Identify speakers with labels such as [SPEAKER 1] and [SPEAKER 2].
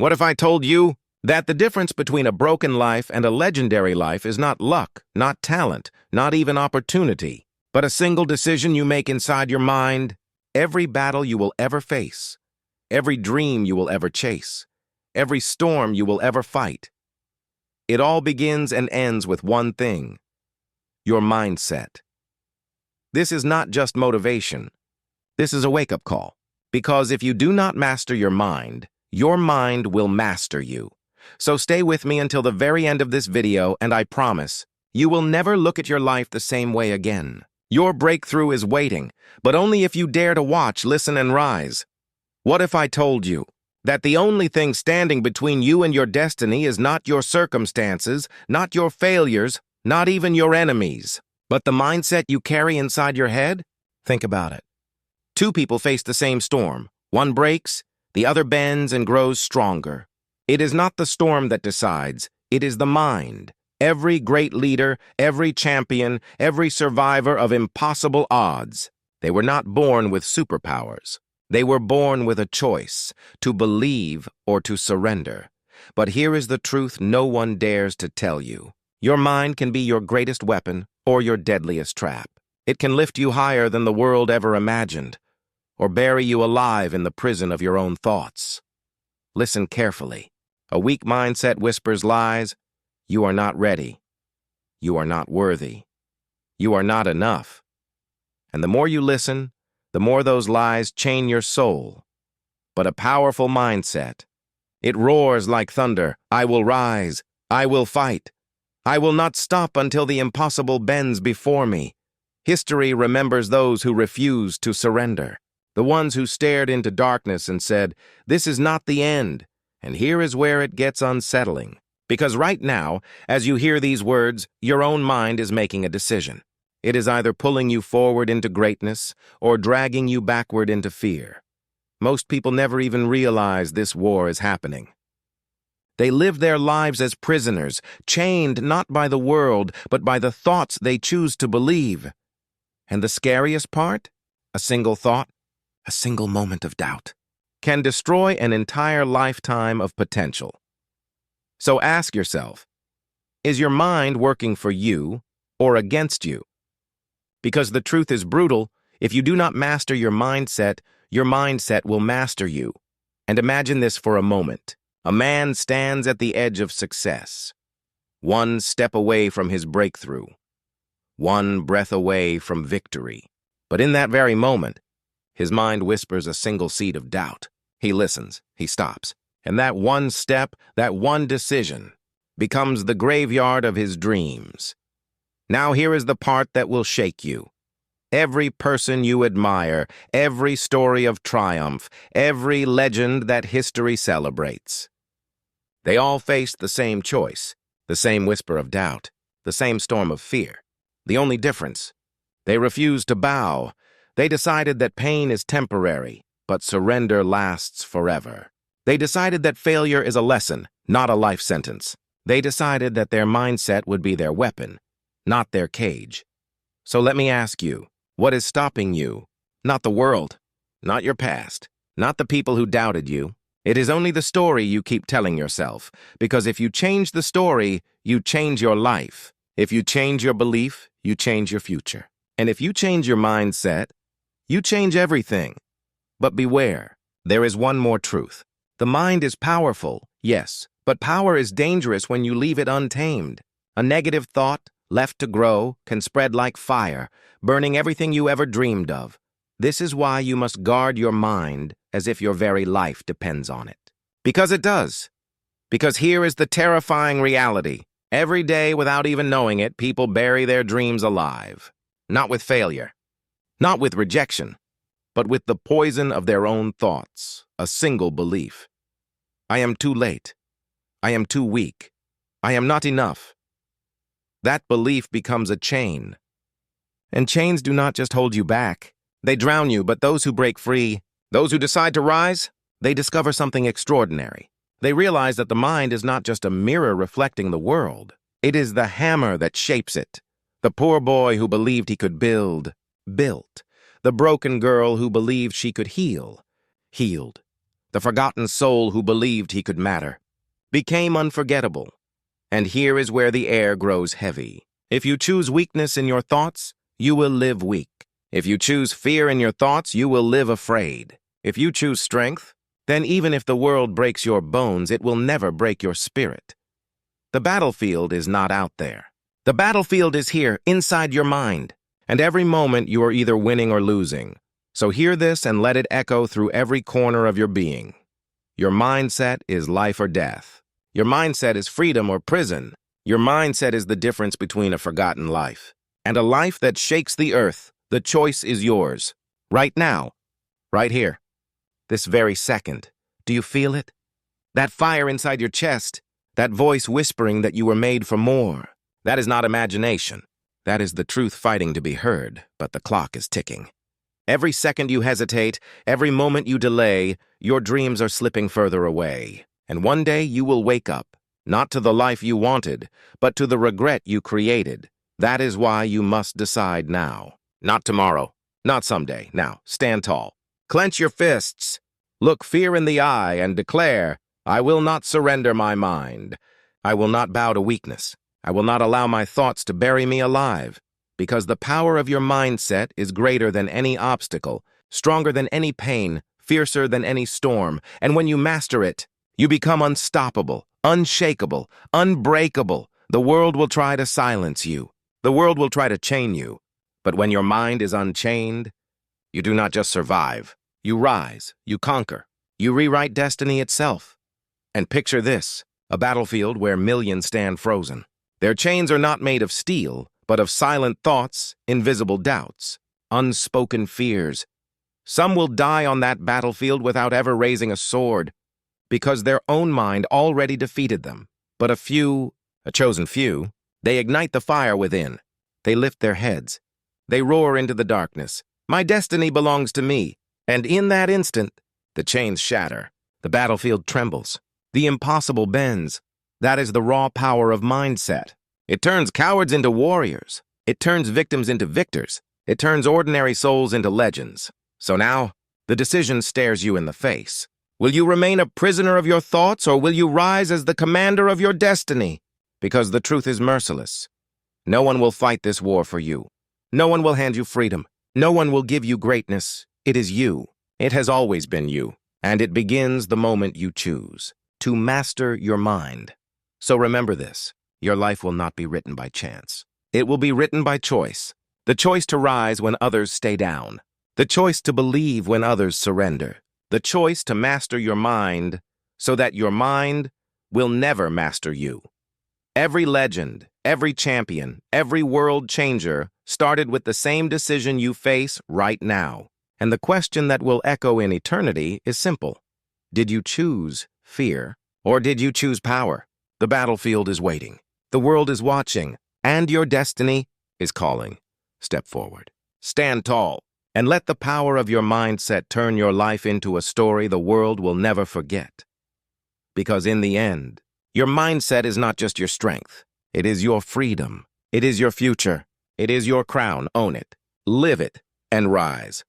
[SPEAKER 1] What if I told you that the difference between a broken life and a legendary life is not luck, not talent, not even opportunity, but a single decision you make inside your mind? Every battle you will ever face, every dream you will ever chase, every storm you will ever fight, it all begins and ends with one thing: your mindset. This is not just motivation. This is a wake-up call. Because if you do not master your mind will master you. So stay with me until the very end of this video, and I promise, you will never look at your life the same way again. Your breakthrough is waiting, but only if you dare to watch, listen, and rise. What if I told you that the only thing standing between you and your destiny is not your circumstances, not your failures, not even your enemies, but the mindset you carry inside your head? Think about it. Two people face the same storm. One breaks, the other bends and grows stronger. It is not the storm that decides, it is the mind. Every great leader, every champion, every survivor of impossible odds, they were not born with superpowers. They were born with a choice, to believe or to surrender. But here is the truth no one dares to tell you. Your mind can be your greatest weapon or your deadliest trap. It can lift you higher than the world ever imagined, or bury you alive in the prison of your own thoughts. Listen carefully. A weak mindset whispers lies. You are not ready. You are not worthy. You are not enough. And the more you listen, the more those lies chain your soul. But a powerful mindset, it roars like thunder. I will rise. I will fight. I will not stop until the impossible bends before me. History remembers those who refused to surrender, the ones who stared into darkness and said, "This is not the end." And here is where it gets unsettling. Because right now, as you hear these words, your own mind is making a decision. It is either pulling you forward into greatness or dragging you backward into fear. Most people never even realize this war is happening. They live their lives as prisoners, chained not by the world, but by the thoughts they choose to believe. And the scariest part? A single thought, a single moment of doubt, can destroy an entire lifetime of potential. So ask yourself, is your mind working for you or against you? Because the truth is brutal, if you do not master your mindset will master you. And imagine this for a moment. A man stands at the edge of success, one step away from his breakthrough, one breath away from victory. But in that very moment, his mind whispers a single seed of doubt. He listens, he stops, and that one step, that one decision, becomes the graveyard of his dreams. Now here is the part that will shake you. Every person you admire, every story of triumph, every legend that history celebrates, they all faced the same choice, the same whisper of doubt, the same storm of fear. The only difference, they refused to bow. They decided that pain is temporary, but surrender lasts forever. They decided that failure is a lesson, not a life sentence. They decided that their mindset would be their weapon, not their cage. So let me ask you, what is stopping you? Not the world, not your past, not the people who doubted you. It is only the story you keep telling yourself, because if you change the story, you change your life. If you change your belief, you change your future. And if you change your mindset, you change everything. But beware, there is one more truth. The mind is powerful, yes, but power is dangerous when you leave it untamed. A negative thought, left to grow, can spread like fire, burning everything you ever dreamed of. This is why you must guard your mind as if your very life depends on it. Because it does. Because here is the terrifying reality. Every day, without even knowing it, people bury their dreams alive. Not with failure, not with rejection, but with the poison of their own thoughts, a single belief. I am too late. I am too weak. I am not enough. That belief becomes a chain. And chains do not just hold you back. They drown you, but those who break free, those who decide to rise, they discover something extraordinary. They realize that the mind is not just a mirror reflecting the world. It is the hammer that shapes it. The poor boy who believed he could build, built. The broken girl who believed she could heal, healed. the forgotten soul who believed he could matter, became unforgettable. And here is where the air grows heavy. If you choose weakness in your thoughts, you will live weak. If you choose fear in your thoughts, you will live afraid. If you choose strength, then even if the world breaks your bones, it will never break your spirit. The battlefield is not out there. The battlefield is here, inside your mind. And every moment you are either winning or losing. So hear this and let it echo through every corner of your being. Your mindset is life or death. Your mindset is freedom or prison. Your mindset is the difference between a forgotten life and a life that shakes the earth. The choice is yours. Right now. Right here. This very second. Do you feel it? That fire inside your chest. That voice whispering that you were made for more. That is not imagination. That is the truth fighting to be heard, but the clock is ticking. Every second you hesitate, every moment you delay, your dreams are slipping further away. And one day you will wake up, not to the life you wanted, but to the regret you created. That is why you must decide now. Not tomorrow, not someday. Now, stand tall. Clench your fists. Look fear in the eye and declare, I will not surrender my mind. I will not bow to weakness. I will not allow my thoughts to bury me alive, because the power of your mindset is greater than any obstacle, stronger than any pain, fiercer than any storm, and when you master it, you become unstoppable, unshakable, unbreakable. The world will try to silence you. The world will try to chain you. But when your mind is unchained, you do not just survive. You rise, you conquer, you rewrite destiny itself. And picture this, a battlefield where millions stand frozen. Their chains are not made of steel, but of silent thoughts, invisible doubts, unspoken fears. Some will die on that battlefield without ever raising a sword, because their own mind already defeated them. But a few, a chosen few, they ignite the fire within. They lift their heads. They roar into the darkness. My destiny belongs to me. And in that instant, the chains shatter. The battlefield trembles. The impossible bends. That is the raw power of mindset. It turns cowards into warriors. It turns victims into victors. It turns ordinary souls into legends. So now, the decision stares you in the face. Will you remain a prisoner of your thoughts, or will you rise as the commander of your destiny? Because the truth is merciless. No one will fight this war for you. No one will hand you freedom. No one will give you greatness. It is you. It has always been you. And it begins the moment you choose to master your mind. So remember this, your life will not be written by chance. It will be written by choice. The choice to rise when others stay down. The choice to believe when others surrender. The choice to master your mind so that your mind will never master you. Every legend, every champion, every world changer started with the same decision you face right now. And the question that will echo in eternity is simple. Did you choose fear, or did you choose power? The battlefield is waiting. The world is watching, and your destiny is calling. Step forward. Stand tall, and let the power of your mindset turn your life into a story the world will never forget. Because in the end, your mindset is not just your strength. It is your freedom. It is your future. It is your crown. Own it. Live it, and rise.